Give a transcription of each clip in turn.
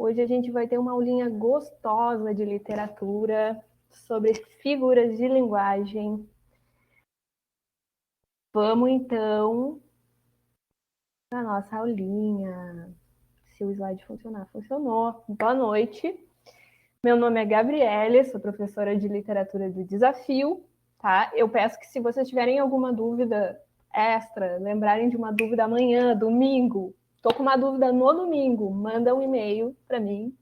Hoje a gente vai ter uma aulinha gostosa de literatura sobre figuras de linguagem. Vamos então para a nossa aulinha. Se o slide funcionar, funcionou. Boa noite. Meu nome é Gabriele, sou professora de literatura do Desafio, tá? Eu peço que se vocês tiverem alguma dúvida extra, lembrarem de uma dúvida amanhã, domingo, estou com uma dúvida no domingo, manda um e-mail para mim.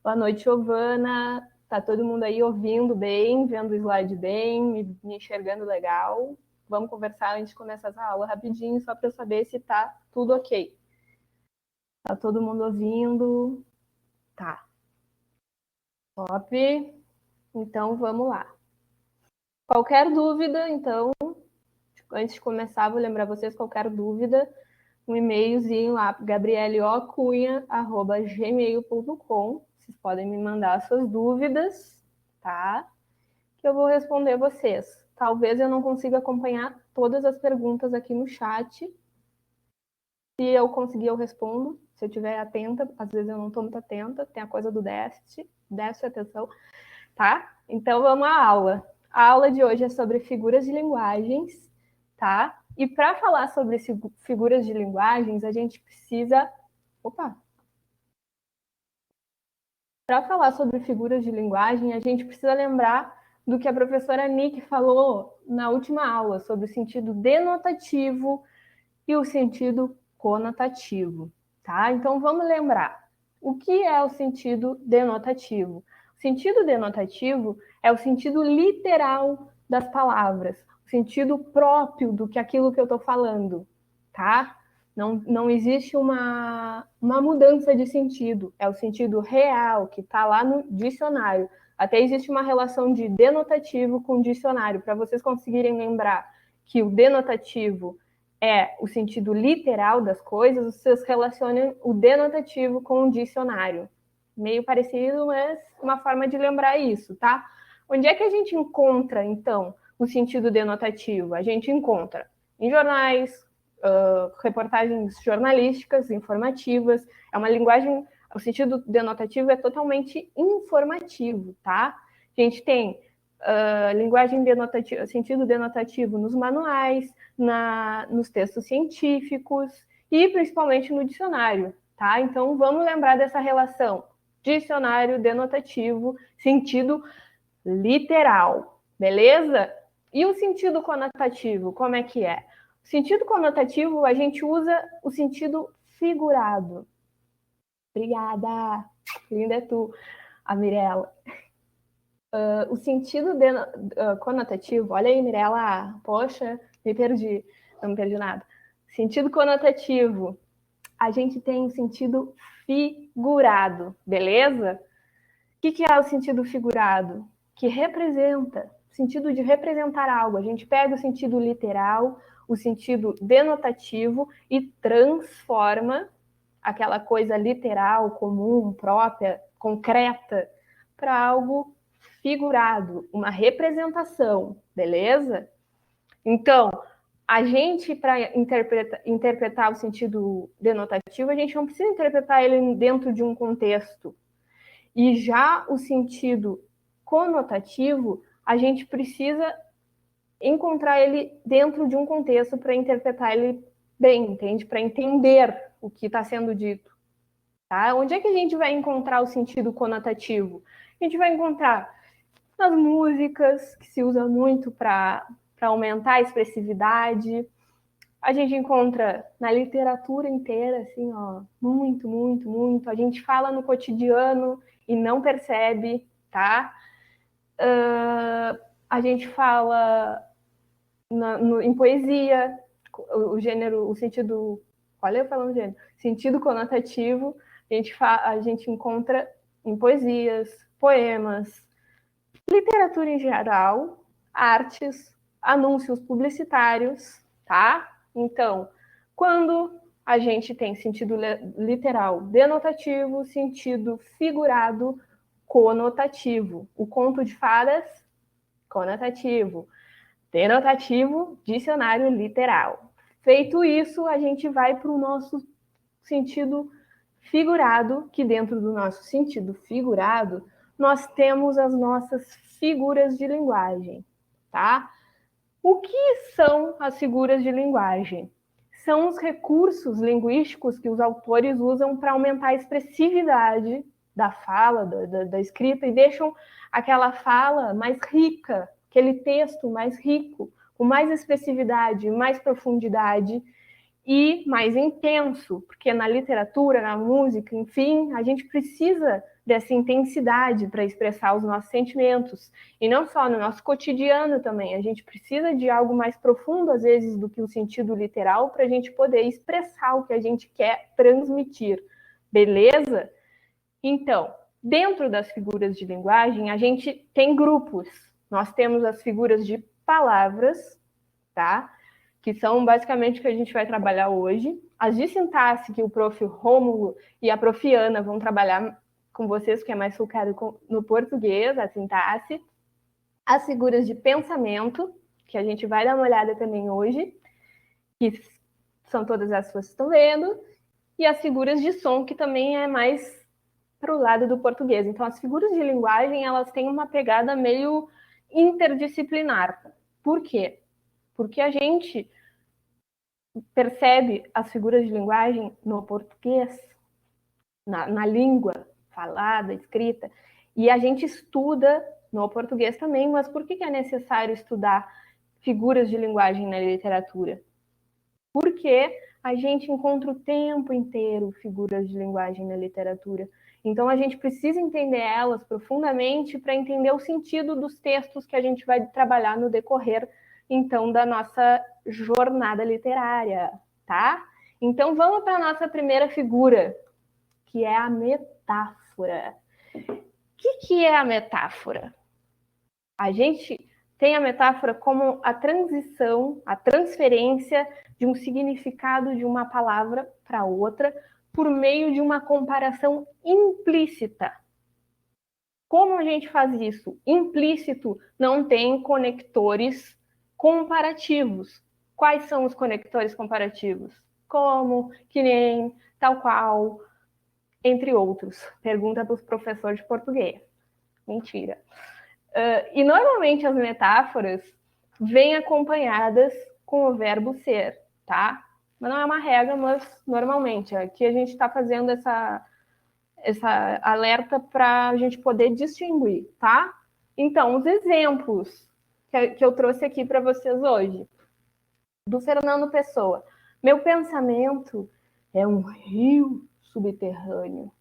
Boa noite, Giovana. Tá todo mundo aí ouvindo bem, vendo o slide bem, me enxergando legal? Vamos conversar antes de começar essa aula rapidinho, só para eu saber se tá tudo ok. Tá todo mundo ouvindo? Tá. Top. Então, vamos lá. Qualquer dúvida, então, antes de começar, vou lembrar vocês, qualquer dúvida, um e-mailzinho lá, gabrieleocunha@gmail.com. Vocês podem me mandar suas dúvidas, tá? Que eu vou responder vocês. Talvez eu não consiga acompanhar todas as perguntas aqui no chat. Se eu conseguir, eu respondo. Se eu estiver atenta, às vezes eu não estou muito atenta, tem a coisa do déficit de atenção, tá? Então vamos à aula. A aula de hoje é sobre figuras de linguagens, tá? E para falar sobre figuras de linguagens, a gente precisa... Para falar sobre figuras de linguagem, a gente precisa lembrar do que a professora Nick falou na última aula, sobre o sentido denotativo e o sentido conotativo, tá? Então vamos lembrar. O que é o sentido denotativo? O sentido denotativo é o sentido literal das palavras, o sentido próprio do que aquilo que eu estou falando, tá? Não existe uma mudança de sentido, é o sentido real que está lá no dicionário. Até existe uma relação de denotativo com dicionário, para vocês conseguirem lembrar que o denotativo é o sentido literal das coisas, vocês relacionam o denotativo com o dicionário. Meio parecido, mas uma forma de lembrar isso, tá? Onde é que a gente encontra, então, o sentido denotativo? A gente encontra em jornais, reportagens jornalísticas, informativas. É uma linguagem... O sentido denotativo é totalmente informativo, tá? A gente tem linguagem denotativa, sentido denotativo nos manuais, nos textos científicos e principalmente no dicionário, tá? Então vamos lembrar dessa relação dicionário denotativo, sentido literal, beleza? E o sentido conotativo, como é que é? O sentido conotativo, a gente usa o sentido figurado. Obrigada, linda é tu, a Mirella. O sentido conotativo, olha aí, Mirella, poxa, me perdi, não me perdi nada. Sentido conotativo, a gente tem o sentido figurado, beleza? O que é o sentido figurado? Que representa, sentido de representar algo. A gente pega o sentido literal, o sentido denotativo e transforma aquela coisa literal, comum, própria, concreta, para algo figurado, uma representação, beleza? Então, a gente, para interpretar o sentido denotativo, a gente não precisa interpretar ele dentro de um contexto. E já o sentido conotativo, a gente precisa encontrar ele dentro de um contexto para interpretar ele bem, entende? Para entender o que está sendo dito. Tá? Onde é que a gente vai encontrar o sentido conotativo? A gente vai encontrar nas músicas, que se usa muito para aumentar a expressividade. A gente encontra na literatura inteira, assim, ó, muito, muito, muito. A gente fala no cotidiano e não percebe, tá? A gente fala em poesia, o gênero, o sentido... Olha eu falando gênero. Sentido conotativo, a gente encontra em poesias, poemas, literatura em geral, artes, anúncios publicitários, tá? Então, quando a gente tem sentido literal denotativo, sentido figurado conotativo. O conto de fadas, conotativo. Denotativo, dicionário literal. Feito isso, a gente vai para o nosso sentido figurado, que dentro do nosso sentido figurado, nós temos as nossas figuras de linguagem, tá? O que são as figuras de linguagem? São os recursos linguísticos que os autores usam para aumentar a expressividade da fala, da escrita, e deixam aquela fala mais rica, aquele texto mais rico, com mais expressividade, mais profundidade e mais intenso, porque na literatura, na música, enfim, a gente precisa dessa intensidade para expressar os nossos sentimentos, e não só no nosso cotidiano também, a gente precisa de algo mais profundo, às vezes, do que o sentido literal, para a gente poder expressar o que a gente quer transmitir, beleza? Então, dentro das figuras de linguagem, a gente tem grupos, nós temos as figuras de palavras, tá? Que são basicamente o que a gente vai trabalhar hoje. As de sintaxe, que o prof. Rômulo e a prof. Ana vão trabalhar com vocês, que é mais focado no português, a sintaxe. As figuras de pensamento, que a gente vai dar uma olhada também hoje, que são todas as que vocês estão vendo. E as figuras de som, que também é mais para o lado do português. Então, as figuras de linguagem, elas têm uma pegada meio interdisciplinar. Por quê? Porque a gente percebe as figuras de linguagem no português, na língua falada, escrita, e a gente estuda no português também, mas por que é necessário estudar figuras de linguagem na literatura? Porque a gente encontra o tempo inteiro figuras de linguagem na literatura. Então, a gente precisa entender elas profundamente para entender o sentido dos textos que a gente vai trabalhar no decorrer, então, da nossa jornada literária, tá? Então, vamos para a nossa primeira figura, que é a metáfora. O que é a metáfora? A gente tem a metáfora como a transição, a transferência de um significado de uma palavra para outra por meio de uma comparação implícita. Como a gente faz isso? Implícito não tem conectores comparativos. Quais são os conectores comparativos? Como, que nem, tal qual, entre outros. Pergunta para os professores de português. Mentira. E normalmente as metáforas vêm acompanhadas com o verbo ser, tá? Mas não é uma regra, mas normalmente. Aqui a gente está fazendo essa alerta para a gente poder distinguir, tá? Então, os exemplos que eu trouxe aqui para vocês hoje, do Fernando Pessoa. Meu pensamento é um rio subterrâneo,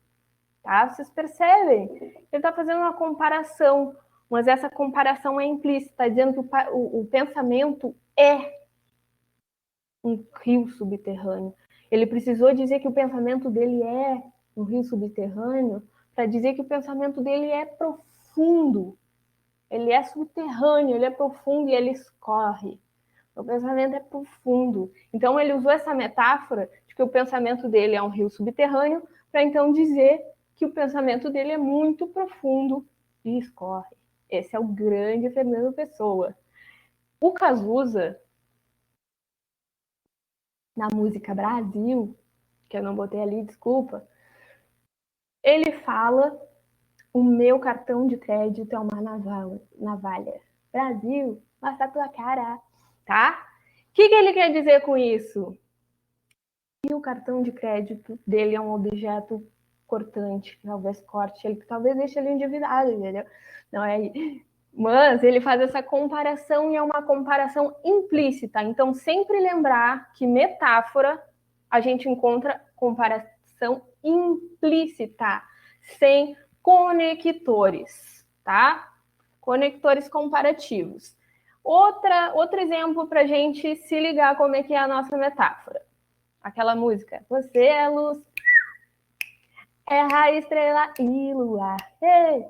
tá? Vocês percebem? Ele está fazendo uma comparação, mas essa comparação é implícita, está dizendo que o pensamento é um rio subterrâneo. Ele precisou dizer que o pensamento dele é um rio subterrâneo para dizer que o pensamento dele é profundo. Ele é subterrâneo, ele é profundo e ele escorre. O pensamento é profundo. Então, ele usou essa metáfora de que o pensamento dele é um rio subterrâneo para, então, dizer que o pensamento dele é muito profundo e escorre. Esse é o grande Fernando Pessoa. O Cazuza, na música Brasil, que eu não botei ali, desculpa, ele fala: o meu cartão de crédito é uma navalha. Brasil, mostra a tua cara, tá? O que ele quer dizer com isso? E o cartão de crédito dele é um objeto cortante, que talvez corte ele, que talvez deixe ele endividado, entendeu? Não é? Mas ele faz essa comparação e é uma comparação implícita. Então, sempre lembrar que metáfora a gente encontra comparação implícita, sem conectores, tá? Conectores comparativos. Outro exemplo para a gente se ligar como é que é a nossa metáfora. Aquela música. Você é luz, é raio, estrela e luar. Ei!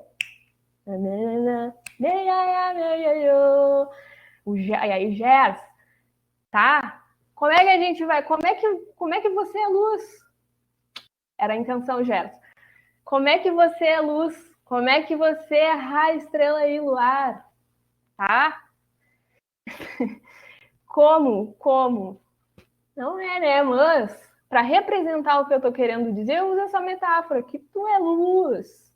E aí, Gers, tá? Como é que a gente vai? Como é que você é luz? Era a intenção, Gers. Como é que você é luz? Como é que você é raio, estrela e luar? Tá? Como? Não é, né? Mas para representar o que eu estou querendo dizer, eu uso essa metáfora, que tu é luz,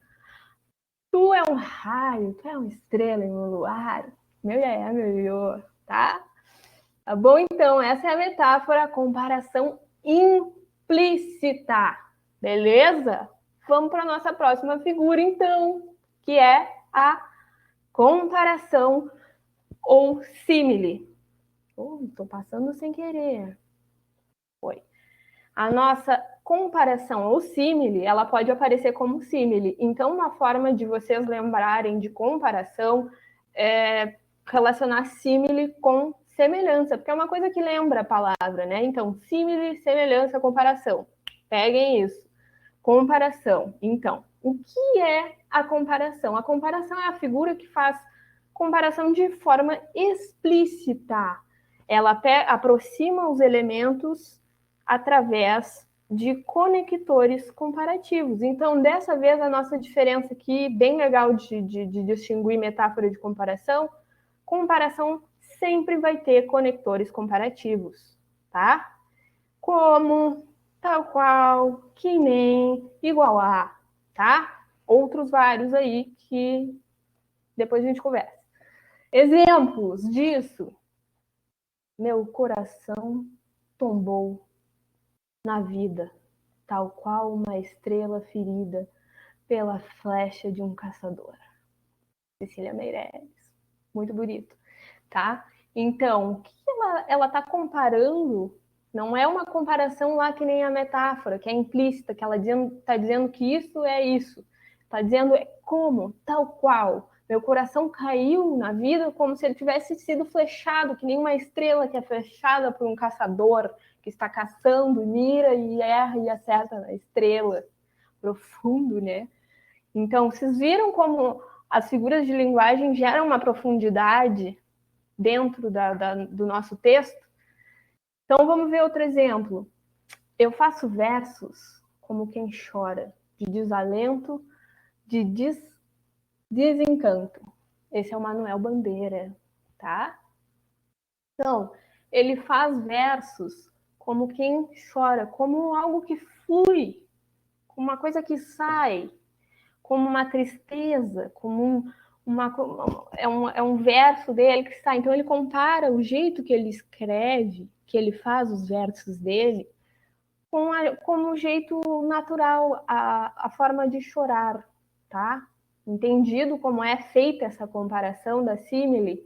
tu é um raio, tu é uma estrela em um luar, meu iaia, meu iô, tá? Tá bom? Então, essa é a metáfora, a comparação implícita, beleza? Vamos para a nossa próxima figura, então, que é a comparação ou símile. Estou passando sem querer. Foi. A nossa comparação ou símile, ela pode aparecer como símile. Então, uma forma de vocês lembrarem de comparação é relacionar símile com semelhança, porque é uma coisa que lembra a palavra, né? Então, símile, semelhança, comparação. Peguem isso. Comparação. Então, o que é a comparação? A comparação é a figura que faz comparação de forma explícita. Ela aproxima os elementos através de conectores comparativos. Então, dessa vez, a nossa diferença aqui, bem legal de distinguir metáfora de comparação, comparação sempre vai ter conectores comparativos, tá? Como, tal qual, que nem, igual a, tá? Outros vários aí que depois a gente conversa. Exemplos disso. Meu coração tombou na vida, tal qual uma estrela ferida pela flecha de um caçador. Cecília Meirelles. Muito bonito, tá? Então, o que ela está comparando não é uma comparação lá que nem a metáfora, que é implícita, que ela está dizendo que isso é isso. Está dizendo como, tal qual. Meu coração caiu na vida como se ele tivesse sido flechado, que nem uma estrela que é flechada por um caçador que está caçando, mira e erra e acerta na estrela. Profundo, né? Então, vocês viram como as figuras de linguagem geram uma profundidade dentro do nosso texto? Então, vamos ver outro exemplo. Eu faço versos como quem chora, de desalento, de desencanto. Esse é o Manuel Bandeira, tá? Então, ele faz versos como quem chora, como algo que flui, como uma coisa que sai, como uma tristeza, como é um verso dele que sai. Então, ele compara o jeito que ele escreve, que ele faz os versos dele, com o jeito natural, a forma de chorar, tá? Entendido como é feita essa comparação da símile?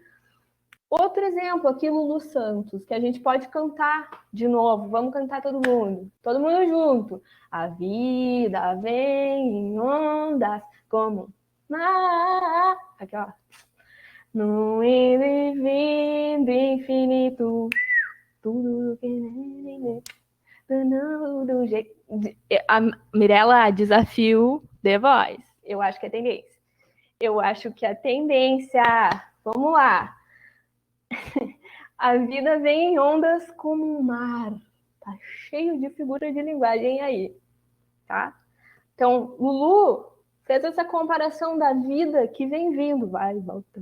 Outro exemplo aqui, Lulu Santos, que a gente pode cantar de novo. Vamos cantar todo mundo junto. A vida vem em ondas como mar. Aqui, ó. No indo e vindo infinito, tudo que do jeito. A Mirella, desafio The Voice. Eu acho que é tendência. Eu acho que a tendência. Vamos lá. A vida vem em ondas como um mar. Tá cheio de figura de linguagem aí, tá? Então, Lulu fez essa comparação da vida que vem vindo, vai, volta,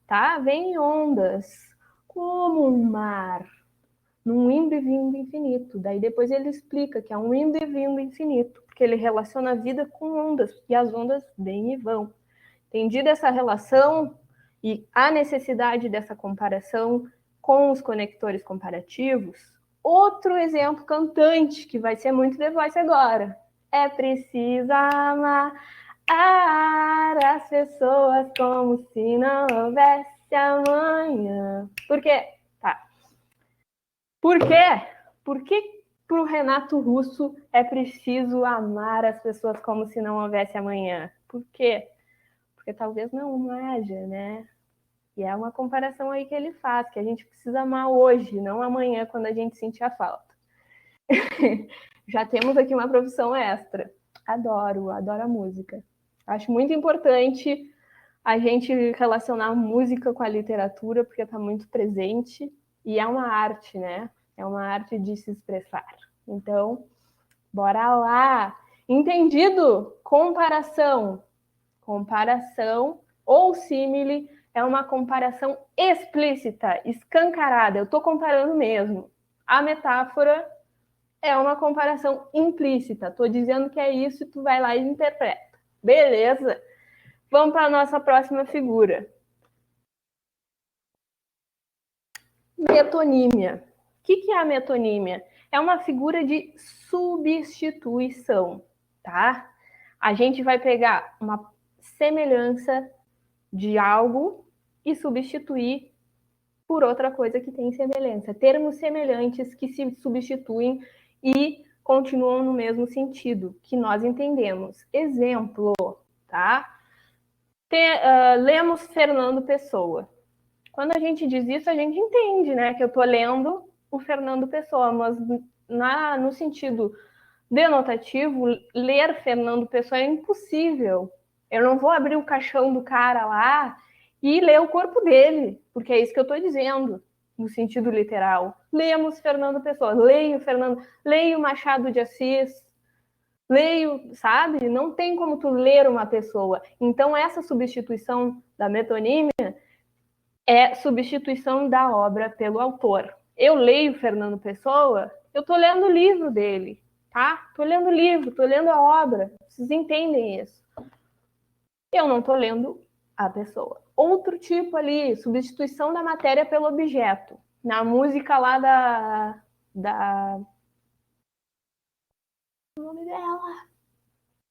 tá? Vem em ondas como um mar, num indo e vindo infinito. Daí depois ele explica que é um indo e vindo infinito, porque ele relaciona a vida com ondas, e as ondas vêm e vão. Entendida essa relação e a necessidade dessa comparação com os conectores comparativos, outro exemplo cantante, que vai ser muito The Voice agora. É preciso amar as pessoas como se não houvesse amanhã. Por quê? Tá. Por quê? Por que para o Renato Russo é preciso amar as pessoas como se não houvesse amanhã? Por quê? Porque talvez não haja, né? E é uma comparação aí que ele faz, que a gente precisa amar hoje, não amanhã, quando a gente sentir a falta. Já temos aqui uma profissão extra. Adoro a música. Acho muito importante a gente relacionar a música com a literatura, porque está muito presente, e é uma arte, né? É uma arte de se expressar. Então, bora lá! Entendido? Comparação. Comparação ou símile é uma comparação explícita, escancarada. Eu estou comparando mesmo. A metáfora é uma comparação implícita. Estou dizendo que é isso e tu vai lá e interpreta. Beleza? Vamos para a nossa próxima figura. Metonímia. O que é a metonímia? É uma figura de substituição, tá? A gente vai pegar uma semelhança de algo e substituir por outra coisa que tem semelhança. Termos semelhantes que se substituem e continuam no mesmo sentido, que nós entendemos. Exemplo, tá? Lemos Fernando Pessoa. Quando a gente diz isso, a gente entende, né? Que eu estou lendo o Fernando Pessoa, mas no sentido denotativo, ler Fernando Pessoa é impossível. Eu não vou abrir o caixão do cara lá e ler o corpo dele, porque é isso que eu estou dizendo, no sentido literal. Lemos Fernando Pessoa, leio Machado de Assis, leio, sabe? Não tem como tu ler uma pessoa. Então, essa substituição da metonímia é substituição da obra pelo autor. Eu leio Fernando Pessoa, eu estou lendo o livro dele, tá? Estou lendo o livro, estou lendo a obra. Vocês entendem isso? Eu não estou lendo a pessoa. Outro tipo ali, substituição da matéria pelo objeto. Na música lá da... O nome dela?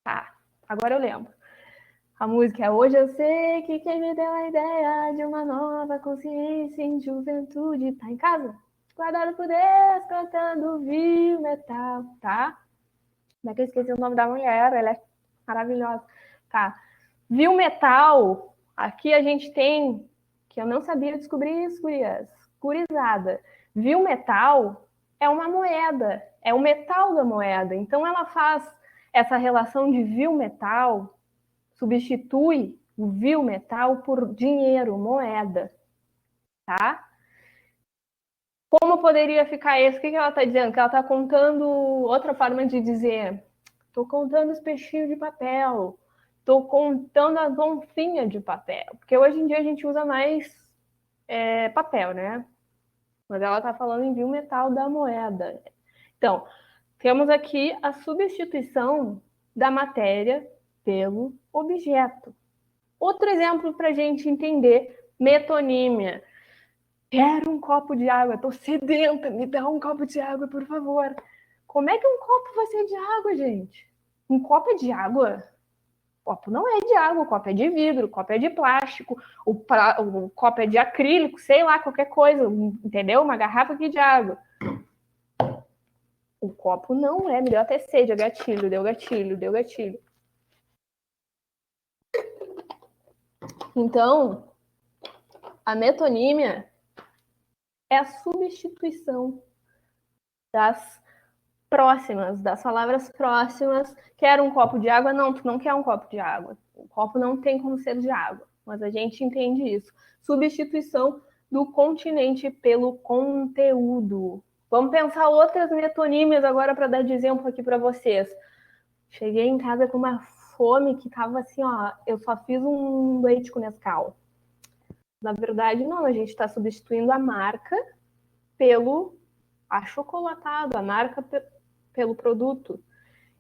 Tá, agora eu lembro. A música é Hoje Eu Sei que quem me deu a ideia de uma nova consciência em juventude tá em casa. Guardado por Deus, cantando viu metal, tá? Como é que eu esqueci o nome da mulher? Ela é maravilhosa. Tá. Viu metal, aqui a gente tem, que eu não sabia descobrir isso, gurias, gurizada. Viu metal é uma moeda, é o metal da moeda. Então ela faz essa relação de viu metal, substitui o vil metal por dinheiro, moeda, tá? Como poderia ficar isso? O que ela está dizendo? Que ela está contando outra forma de dizer. Estou contando os peixinhos de papel. Estou contando as oncinhas de papel. Porque hoje em dia a gente usa mais papel, né? Mas ela está falando em vil metal da moeda. Então, temos aqui a substituição da matéria pelo objeto. Outro exemplo para a gente entender metonímia. Quero um copo de água, estou sedenta, me dá um copo de água, por favor. Como é que um copo vai ser de água, gente? Um copo é de água? O copo não é de água, o copo é de vidro, o copo é de plástico, o copo é de acrílico, sei lá, qualquer coisa, entendeu? Uma garrafa aqui de água. O copo não é, me deu até sede, é gatilho, deu gatilho, deu gatilho. Então, a metonímia é a substituição das próximas, das palavras próximas. Quer um copo de água? Não, tu não quer um copo de água. O copo não tem como ser de água, mas a gente entende isso. Substituição do continente pelo conteúdo. Vamos pensar outras metonímias agora para dar de exemplo aqui para vocês. Cheguei em casa com uma fome que tava assim, ó, eu só fiz um leite com Nescau. Na verdade, não, a gente está substituindo a marca pelo achocolatado, a marca pelo produto.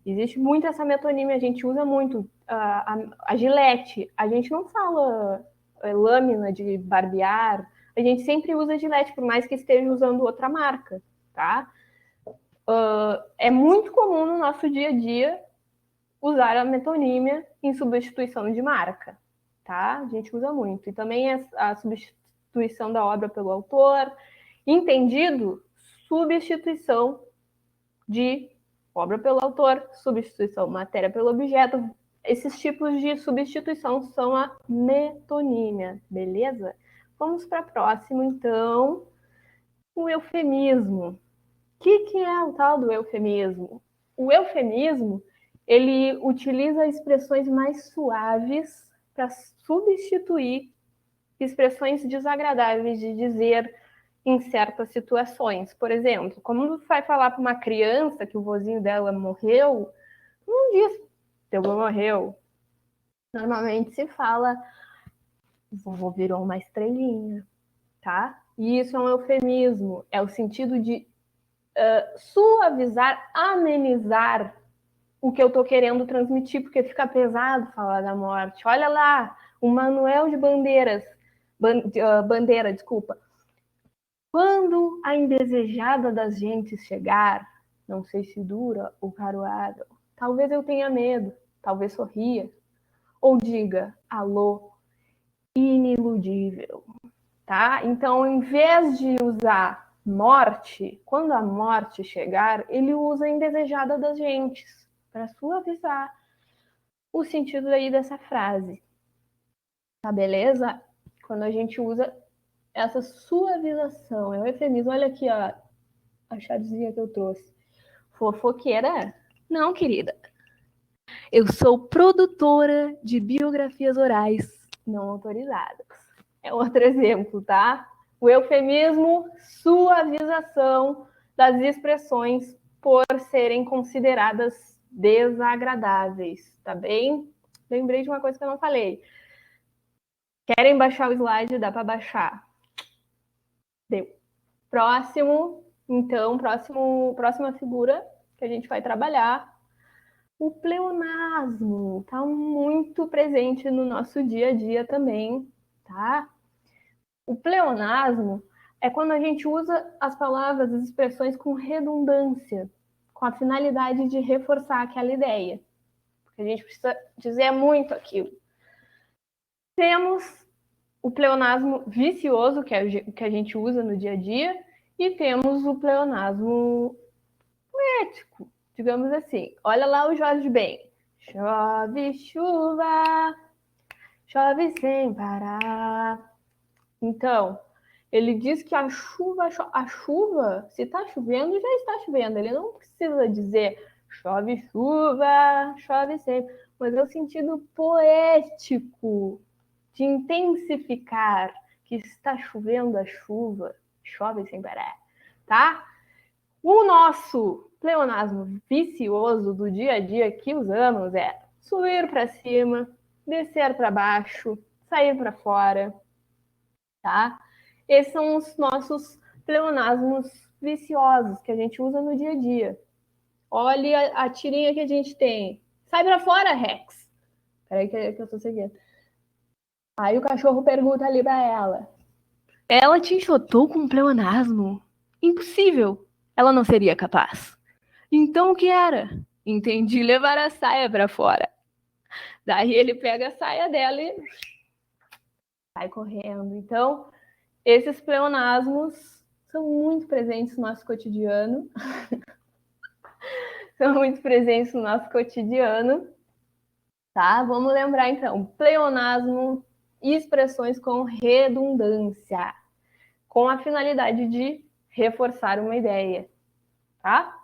Existe muito essa metonímia, a gente usa muito. A Gillette, a gente não fala lâmina de barbear, a gente sempre usa Gillette, por mais que esteja usando outra marca, tá? É muito comum no nosso dia a dia usar a metonímia em substituição de marca, tá? A gente usa muito. E também a substituição da obra pelo autor. Entendido? Substituição de obra pelo autor, substituição matéria pelo objeto. Esses tipos de substituição são a metonímia, beleza? Vamos para a próxima, então. O eufemismo. O que é o tal do eufemismo? O eufemismo, ele utiliza expressões mais suaves para substituir expressões desagradáveis de dizer em certas situações. Por exemplo, como vai falar para uma criança que o vozinho dela morreu, não diz teu avô morreu. Normalmente se fala o vovô virou uma estrelinha, tá? E isso é um eufemismo, é o sentido de suavizar, amenizar o que eu estou querendo transmitir, porque fica pesado falar da morte. Olha lá, o Manuel de Bandeira, desculpa. Quando a indesejada das gentes chegar, não sei se dura ou caroada, talvez eu tenha medo, talvez sorria, ou diga, alô, iniludível, tá? Então, em vez de usar morte, quando a morte chegar, ele usa a indesejada das gentes, para suavizar o sentido aí dessa frase, tá beleza? Quando a gente usa essa suavização, é um eufemismo. Olha aqui, ó, a chavezinha que eu trouxe. Fofoqueira? Não, querida. Eu sou produtora de biografias orais não autorizadas. É outro exemplo, tá? O eufemismo, suavização das expressões por serem consideradas desagradáveis, tá bem? Lembrei de uma coisa que eu não falei. Querem baixar o slide? Dá para baixar. Deu. Próximo, então, próxima figura que a gente vai trabalhar. O pleonasmo está muito presente no nosso dia a dia também, tá? O pleonasmo é quando a gente usa as palavras, as expressões com redundância, com a finalidade de reforçar aquela ideia. Porque a gente precisa dizer muito aquilo. Temos o pleonasmo vicioso, que é o que a gente usa no dia a dia, e temos o pleonasmo poético, digamos assim. Olha lá o Jorge Ben. Chove chuva, chove sem parar. Então, ele diz que a chuva, se está chovendo, já está chovendo. Ele não precisa dizer chove chuva, chove sempre, mas é o sentido poético de intensificar que está chovendo a chuva, chove sem parar, tá? O nosso pleonasmo vicioso do dia a dia que usamos é subir para cima, descer para baixo, sair para fora, tá? Esses são os nossos pleonasmos viciosos que a gente usa no dia a dia. Olha a tirinha que a gente tem. Sai para fora, Rex. Peraí que eu tô seguindo. Aí o cachorro pergunta ali para ela. Ela te enxotou com um pleonasmo? Impossível. Ela não seria capaz. Então o que era? Entendi levar a saia para fora. Daí ele pega a saia dela e sai correndo. Então, esses pleonasmos são muito presentes no nosso cotidiano. São muito presentes no nosso cotidiano. Tá? Vamos lembrar então. Pleonasmo, expressões com redundância, com a finalidade de reforçar uma ideia. Tá?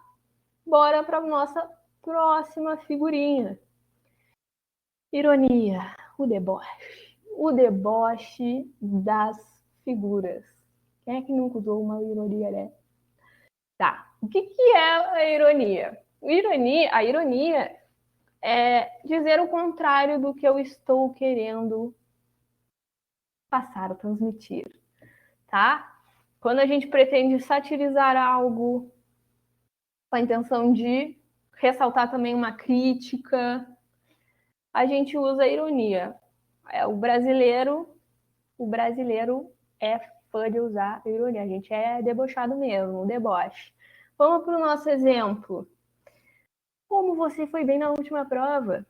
Bora para a nossa próxima figurinha. Ironia, o deboche. O deboche das figuras. Quem é que nunca usou uma ironia, né? Tá. O que é a ironia? A ironia é dizer o contrário do que eu estou querendo passar ou transmitir, tá? Quando a gente pretende satirizar algo com a intenção de ressaltar também uma crítica, a gente usa a ironia. O brasileiro é fã de usar a ironia. A gente é debochado mesmo, deboche. Vamos para o nosso exemplo. Como você foi bem na última prova?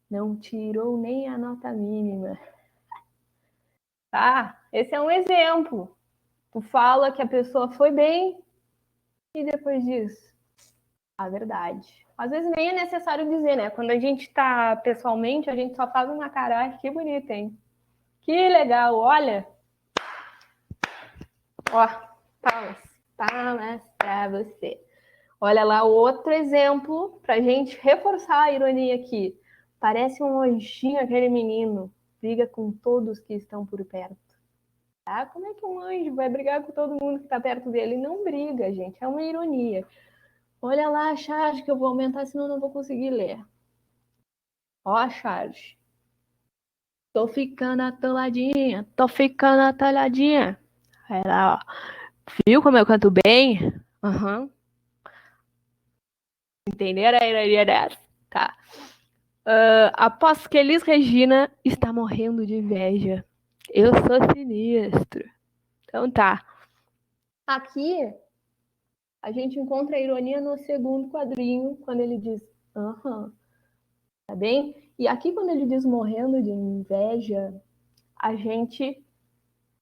Não tirou nem a nota mínima. Tá? Esse é um exemplo. Tu fala que a pessoa foi bem e depois diz a verdade. Às vezes nem é necessário dizer, né? Quando a gente tá pessoalmente, a gente só faz uma cara, que bonita, hein? Que legal, olha. Ó, palmas pra você. Olha lá outro exemplo pra gente reforçar a ironia aqui. Parece um anjinho aquele menino. Briga com todos que estão por perto. Tá? Como é que um anjo vai brigar com todo mundo que está perto dele? Não briga, gente. É uma ironia. Olha lá a charge que eu vou aumentar, senão eu não vou conseguir ler. Ó a charge. Tô ficando atoladinha. Tô ficando atalhadinha. Aí lá, ó. Viu como eu canto bem? Aham. Entenderam? Tá. Aposto que Elis Regina está morrendo de inveja. Eu sou sinistro. Então tá. Aqui a gente encontra a ironia no segundo quadrinho, quando ele diz aham, tá bem? E aqui quando ele diz morrendo de inveja, a gente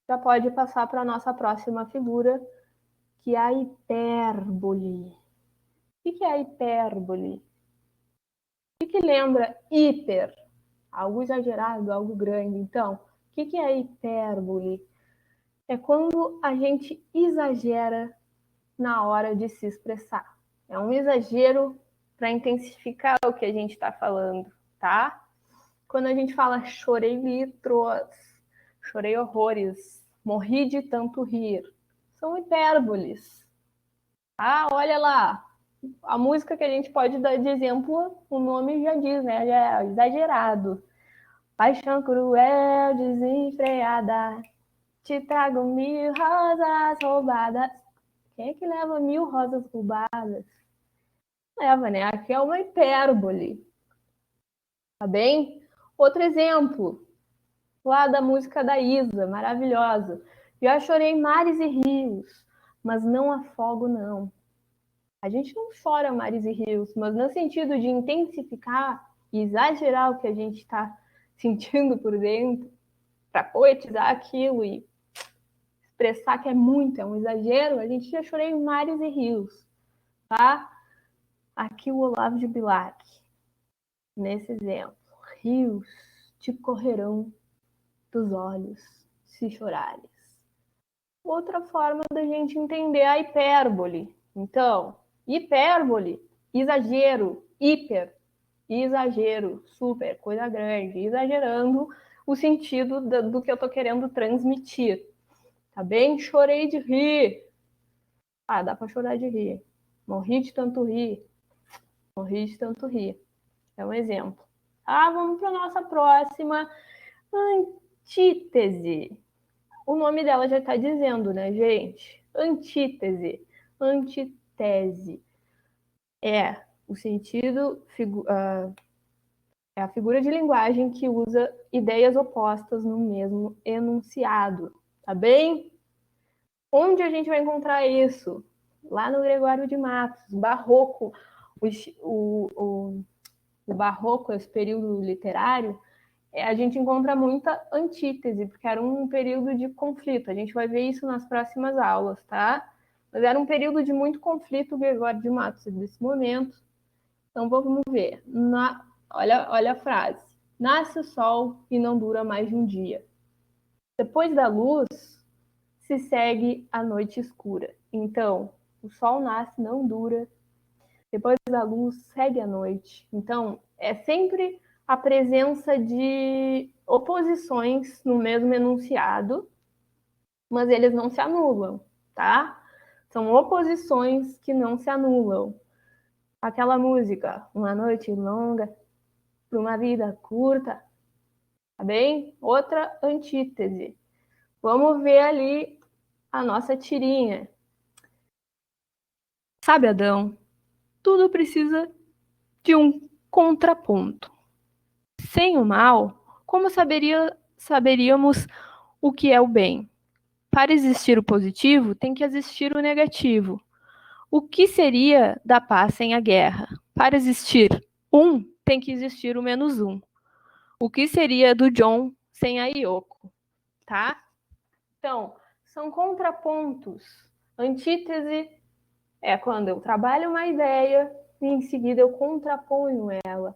já pode passar para a nossa próxima figura, que é a hipérbole. O que é a hipérbole? O que lembra hiper? Algo exagerado, algo grande. Então, o que é a hipérbole? É quando a gente exagera na hora de se expressar. É um exagero para intensificar o que a gente está falando, tá? Quando a gente fala chorei litros, chorei horrores, morri de tanto rir, são hipérboles. Ah, olha lá, a música que a gente pode dar de exemplo, o nome já diz, né? Já é exagerado. Paixão cruel, desenfreada, te trago 1000 rosas roubadas. Quem é que leva 1000 rosas roubadas? Leva, né? Aqui é uma hipérbole. Tá bem? Outro exemplo, lá da música da Isa, maravilhosa. Já chorei mares e rios, mas não afogo, não. A gente não chora mares e rios, mas no sentido de intensificar e exagerar o que a gente está sentindo por dentro, para poetizar aquilo e expressar que é muito, é um exagero, a gente já chorei mares e rios, tá? Aqui o Olavo de Bilac, nesse exemplo. Rios te correrão dos olhos se chorares. Outra forma da gente entender a hipérbole. Então, hipérbole, exagero, hiper, exagero, super, coisa grande, exagerando o sentido do que eu tô querendo transmitir. Tá bem? Chorei de rir. Ah, dá para chorar de rir. Morri de tanto rir. Morri de tanto rir. É um exemplo. Ah, vamos para nossa próxima antítese. O nome dela já está dizendo, né, gente? Antítese. Antitese. É o sentido, é a figura de linguagem que usa ideias opostas no mesmo enunciado. Tá bem? Onde a gente vai encontrar isso? Lá no Gregório de Matos, barroco. O barroco, esse período literário, a gente encontra muita antítese, porque era um período de conflito. A gente vai ver isso nas próximas aulas, tá? Mas era um período de muito conflito, o Gregório de Matos, nesse momento. Então, vamos ver. Olha a frase. Nasce o sol e não dura mais de um dia. Depois da luz, se segue a noite escura. Então, o sol nasce, não dura. Depois da luz, segue a noite. Então, é sempre a presença de oposições no mesmo enunciado, mas eles não se anulam, tá? São oposições que não se anulam. Aquela música, uma noite longa para uma vida curta, tá bem? Outra antítese. Vamos ver ali a nossa tirinha. Sabe, Adão, tudo precisa de um contraponto. Sem o mal, como saberíamos o que é o bem? Para existir o positivo, tem que existir o negativo. O que seria da paz sem a guerra? Para existir um, tem que existir o menos um. O que seria do John sem a Yoko? Tá? Então, são contrapontos. Antítese é quando eu trabalho uma ideia e em seguida eu contraponho ela.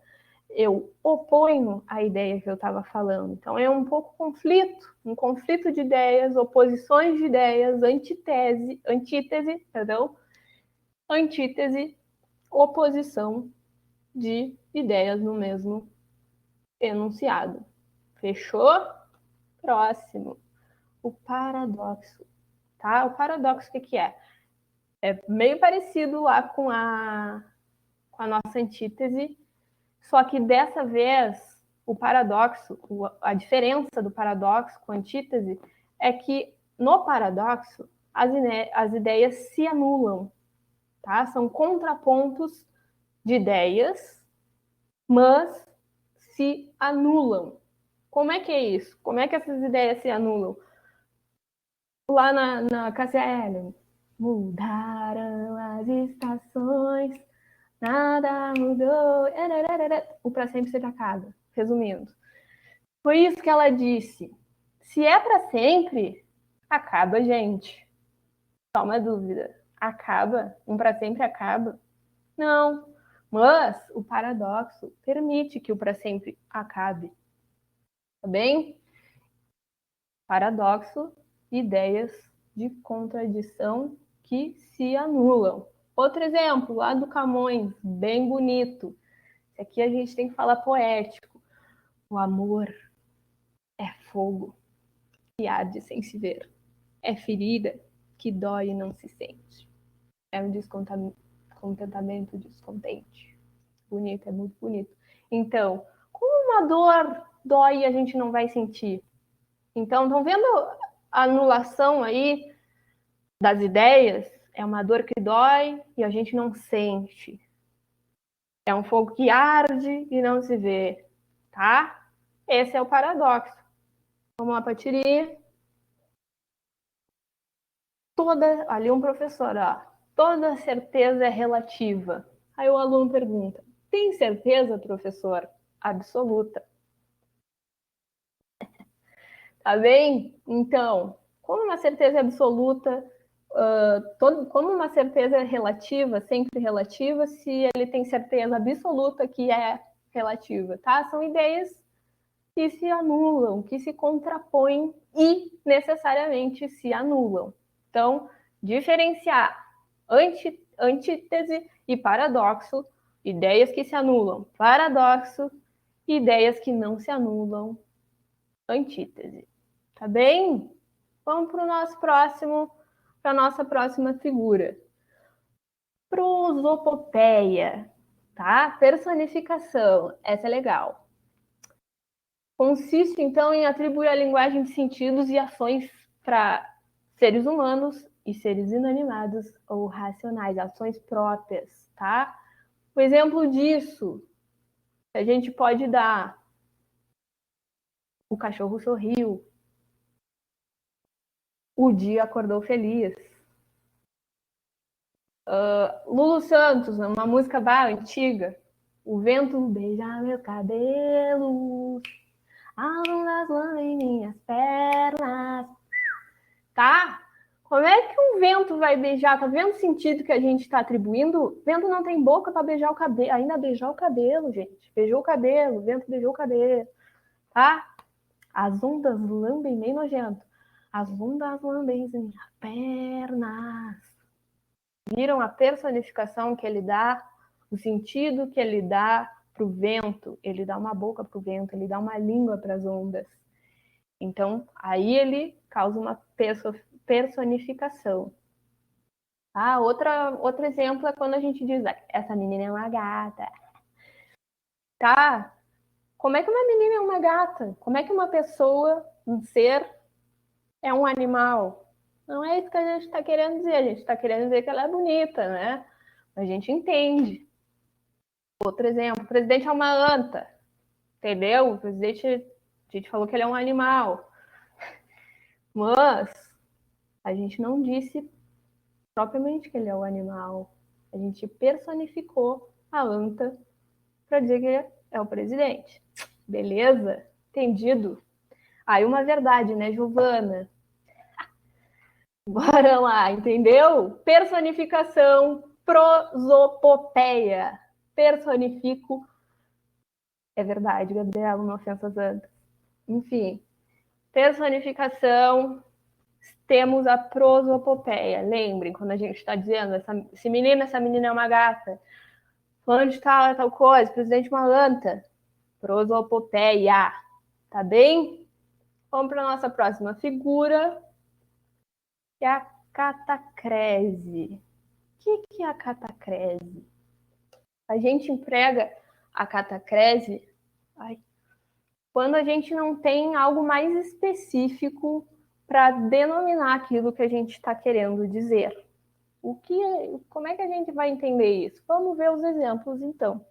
Eu oponho a ideia que eu estava falando. Então, é um pouco conflito, um conflito de ideias, oposições de ideias, antítese, perdão, antítese, oposição de ideias no mesmo enunciado. Fechou? Próximo. O paradoxo. Tá? O paradoxo, o que é? É meio parecido lá com a nossa antítese, só que dessa vez o paradoxo, a diferença do paradoxo com a antítese é que no paradoxo as ideias se anulam, tá? São contrapontos de ideias, mas se anulam. Como é que é isso? Como é que essas ideias se anulam? Lá na KCL, mudaram as estações, nada mudou, o para sempre se acaba. Resumindo, foi isso que ela disse. Se é para sempre, acaba, gente. Só uma dúvida. Acaba? Um para sempre acaba? Não. Mas o paradoxo permite que o para sempre acabe. Tá bem? Paradoxo, ideias de contradição que se anulam. Outro exemplo, lá do Camões, bem bonito. Esse aqui a gente tem que falar poético. O amor é fogo que arde sem se ver. É ferida que dói e não se sente. É um descontentamento descontente. Bonito, é muito bonito. Então, como uma dor dói e a gente não vai sentir? Então, estão vendo a anulação aí das ideias? É uma dor que dói e a gente não sente. É um fogo que arde e não se vê, tá? Esse é o paradoxo. Vamos lá, Patiri. Ali um professor, ó. Toda certeza é relativa. Aí o aluno pergunta: tem certeza, professor? Absoluta. Tá bem? Então, como uma certeza é absoluta, como uma certeza é relativa, sempre relativa, se ele tem certeza absoluta que é relativa, tá? São ideias que se anulam, que se contrapõem e necessariamente se anulam. Então, diferenciar antítese e paradoxo, ideias que se anulam, paradoxo, ideias que não se anulam, antítese. Tá bem? Vamos para o nosso próximo, para a nossa próxima figura. Prosopopeia, tá? Personificação, essa é legal. Consiste, então, em atribuir a linguagem de sentidos e ações para seres humanos e seres inanimados ou racionais, ações próprias, tá? O exemplo disso, a gente pode dar: o cachorro sorriu, o dia acordou feliz. Lulu Santos, uma música antiga. O vento beija meus cabelos, as ondas lambem minhas pernas. Tá? Como é que um vento vai beijar? Tá vendo o sentido que a gente está atribuindo? O vento não tem boca para beijar o cabelo. Ainda beijar o cabelo, gente. Beijou o cabelo, o vento beijou o cabelo. Tá? As ondas lambem, bem nojento. As ondas lambem minhas pernas. Viram a personificação que ele dá, o sentido que ele dá para o vento? Ele dá uma boca para o vento, ele dá uma língua para as ondas. Então, aí ele causa uma personificação. Outro exemplo é quando a gente diz: essa menina é uma gata. Tá? Como é que uma menina é uma gata? Como é que uma pessoa, um ser, é um animal? Não é isso que a gente está querendo dizer. A gente está querendo dizer que ela é bonita, né? A gente entende. Outro exemplo: o presidente é uma anta. Entendeu? O presidente, a gente falou que ele é um animal. Mas a gente não disse propriamente que ele é o animal. A gente personificou a anta para dizer que é o presidente. Beleza? Entendido? Aí uma verdade, né, Giovana? Bora lá, entendeu? Personificação, prosopopeia. Personifico. É verdade, Gabriela, uma ofensa às antas. Enfim, personificação, temos a prosopopeia. Lembrem, quando a gente está dizendo esse menino, essa menina é uma gata, fulano de tal coisa, presidente uma anta, prosopopeia, tá bem? Vamos para a nossa próxima figura, que é a catacrese. O que é a catacrese? A gente emprega a catacrese quando a gente não tem algo mais específico para denominar aquilo que a gente está querendo dizer. Como é que a gente vai entender isso? Vamos ver os exemplos, então.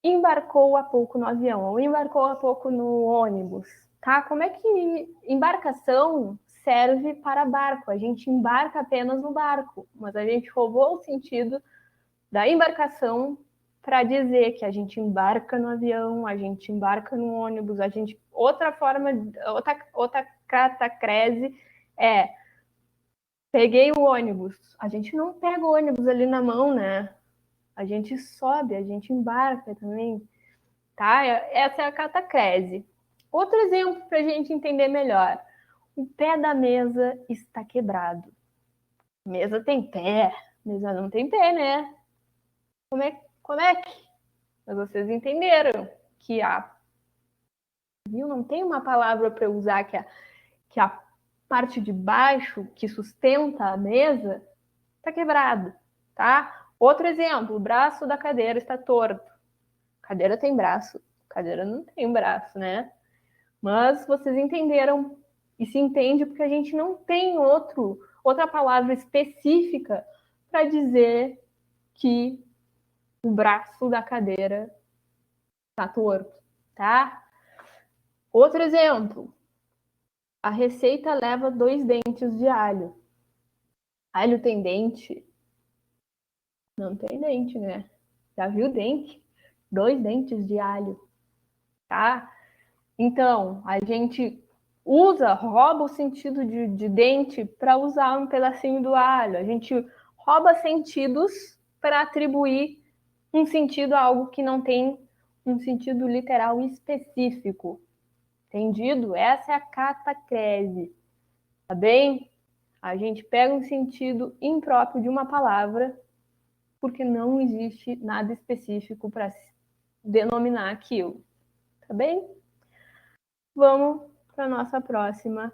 Embarcou há pouco no avião, ou embarcou há pouco no ônibus, tá? Como é que embarcação serve para barco? A gente embarca apenas no barco, mas a gente roubou o sentido da embarcação para dizer que a gente embarca no avião, a gente embarca no ônibus, outra catacrese é peguei o ônibus. A gente não pega o ônibus ali na mão, né? A gente sobe, a gente embarca também, tá? Essa é a catacrese. Outro exemplo para a gente entender melhor. O pé da mesa está quebrado. Mesa tem pé, mesa não tem pé, né? Como é que? Mas vocês entenderam que viu? Não tem uma palavra para usar que a parte de baixo que sustenta a mesa está quebrado, tá? Outro exemplo, o braço da cadeira está torto. Cadeira tem braço, cadeira não tem braço, né? Mas vocês entenderam e se entende porque a gente não tem outra palavra específica para dizer que o braço da cadeira está torto, tá? Outro exemplo, a receita leva 2 dentes de alho. Alho tem dente? Não tem dente, né? Já viu dente? 2 dentes de alho, tá? Então, a gente rouba o sentido de dente para usar um pedacinho do alho. A gente rouba sentidos para atribuir um sentido a algo que não tem um sentido literal específico. Entendido? Essa é a catacrese, tá bem? A gente pega um sentido impróprio de uma palavra porque não existe nada específico para denominar aquilo, tá bem? Vamos para a nossa próxima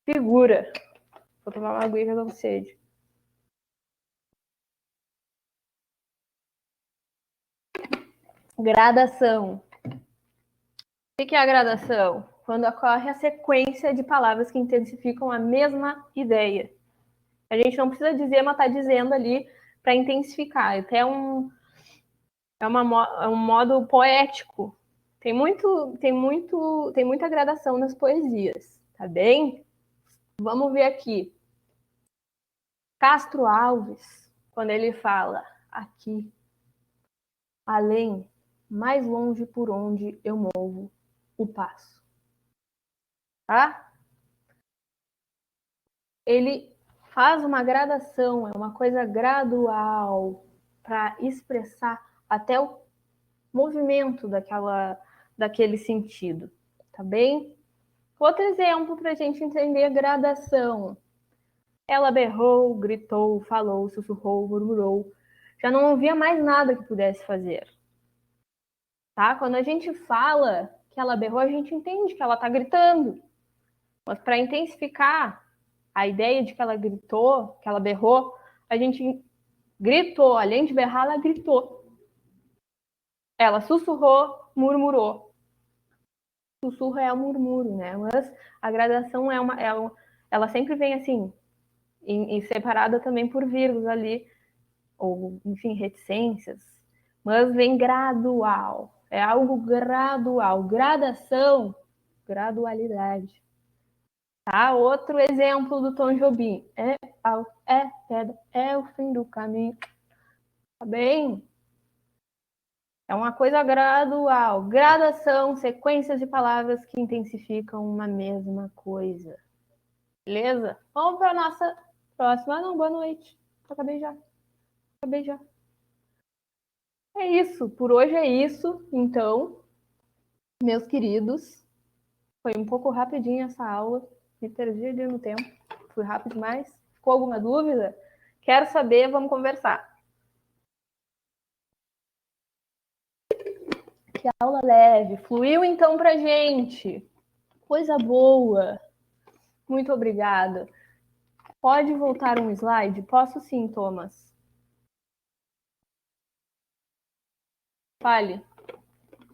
figura. Vou tomar uma aguinha que eu tô com sede. Gradação. O que é a gradação? Quando ocorre a sequência de palavras que intensificam a mesma ideia. A gente não precisa dizer, mas está dizendo ali para intensificar. Até é um modo poético. Tem muita gradação nas poesias, tá bem? Vamos ver aqui. Castro Alves, quando ele fala aqui, além, mais longe por onde eu movo o passo, tá? Ele faz uma gradação, é uma coisa gradual para expressar até o movimento daquele sentido, tá bem? Outro exemplo para a gente entender a gradação. Ela berrou, gritou, falou, sussurrou, murmurou. Já não havia mais nada que pudesse fazer. Tá? Quando a gente fala que ela berrou, a gente entende que ela está gritando. Mas para intensificar a ideia de que ela gritou, que ela berrou, a gente gritou, além de berrar, ela gritou. Ela sussurrou, murmurou. Sussurro é o murmúrio, né? Mas a gradação ela sempre vem assim, separada também por vírgulas ali, ou, enfim, reticências, mas vem gradual. É algo gradual. Gradação, gradualidade. Tá? Outro exemplo do Tom Jobim. É pau, é pedra, é o fim do caminho. Tá bem? É uma coisa gradual. Gradação, sequências de palavras que intensificam uma mesma coisa. Beleza? Vamos para a nossa próxima. Não, boa noite. Acabei já. É isso. Por hoje é isso. Então, meus queridos, foi um pouco rapidinho essa aula. Me perdi ali no tempo. Fui rápido demais. Ficou alguma dúvida? Quero saber, vamos conversar. Que aula leve. Fluiu então pra gente. Coisa boa. Muito obrigada. Pode voltar um slide? Posso sim, Thomas. Fale.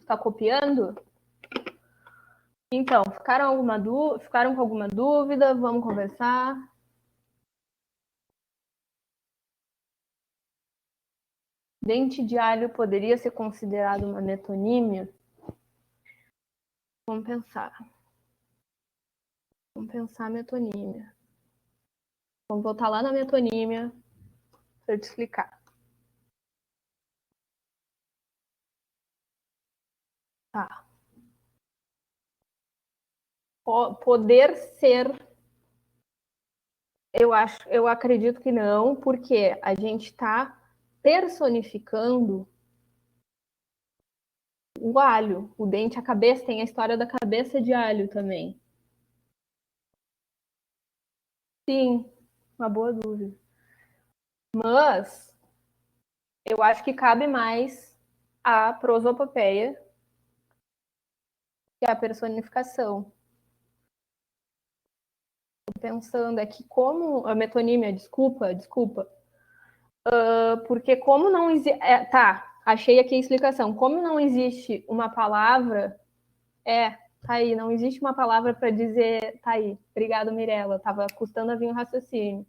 Está copiando? Então, ficaram com alguma dúvida? Vamos conversar. Dente de alho poderia ser considerado uma metonímia? Vamos pensar. Vamos pensar a metonímia. Vamos voltar lá na metonímia para eu te explicar. Tá. Poder ser, eu acredito que não, porque a gente está personificando o alho, o dente, a cabeça, tem a história da cabeça de alho também. Sim, uma boa dúvida. Mas eu acho que cabe mais a prosopopeia que a personificação. Tô pensando aqui como a metonímia, desculpa, porque como não existe. Tá, achei aqui a explicação. Como não existe uma palavra, tá aí, não existe uma palavra para dizer. Tá aí, obrigado, Mirella, tava custando a vir um raciocínio.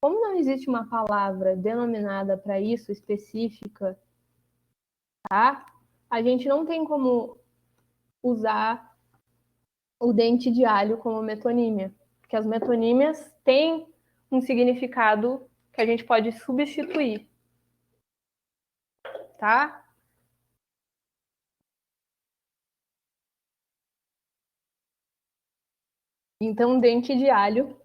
Como não existe uma palavra denominada para isso, específica, tá? A gente não tem como usar o dente de alho como metonímia, porque as metonímias têm um significado que a gente pode substituir, tá? Então, dente de alho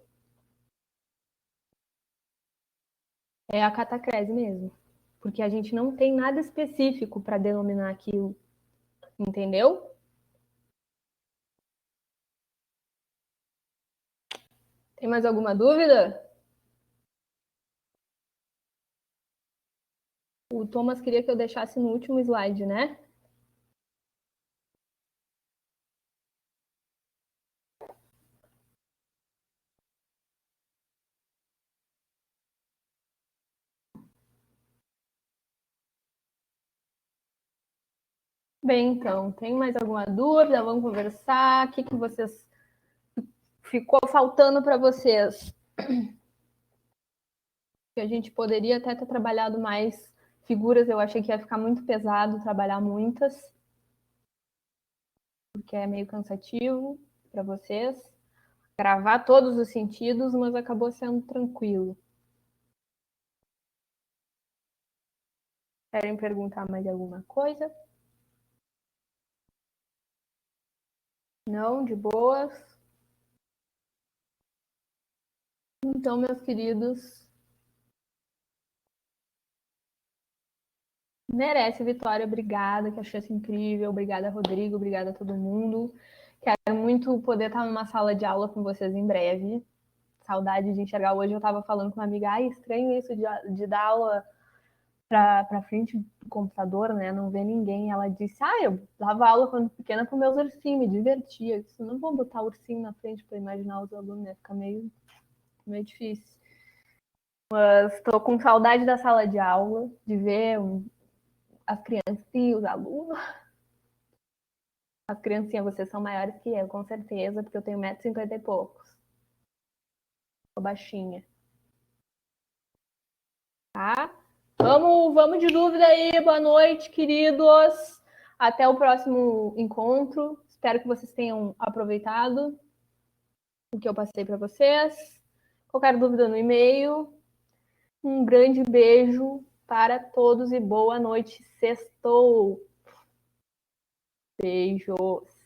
é a catacrese mesmo, porque a gente não tem nada específico para denominar aquilo, entendeu? Tem mais alguma dúvida? O Thomas queria que eu deixasse no último slide, né? Bem, então, tem mais alguma dúvida? Vamos conversar. O que vocês ficou faltando para vocês? Que a gente poderia até ter trabalhado mais figuras, eu achei que ia ficar muito pesado trabalhar muitas, porque é meio cansativo para vocês gravar todos os sentidos, mas acabou sendo tranquilo. Querem perguntar mais alguma coisa? Não, de boas. Então, meus queridos, merece vitória, obrigada, que achei isso incrível, obrigada, Rodrigo, obrigada a todo mundo. Quero muito poder estar numa sala de aula com vocês em breve. Saudade de enxergar. Hoje eu estava falando com uma amiga, estranho isso de dar aula para frente do computador, né? Não ver ninguém. Ela disse, eu dava aula quando pequena com meus ursinhos, me divertia. Eu disse, não vou botar ursinho na frente para imaginar os alunos, né? Fica meio difícil. Mas estou com saudade da sala de aula, de ver as criancinhas, os alunos. As criancinhas, vocês são maiores que eu, com certeza, porque eu tenho 1,50 m e poucos. Sou baixinha. Tá? Vamos de dúvida aí. Boa noite, queridos. Até o próximo encontro. Espero que vocês tenham aproveitado o que eu passei para vocês. Qualquer dúvida no e-mail. Um grande beijo para todos e boa noite. Sextou. Beijos.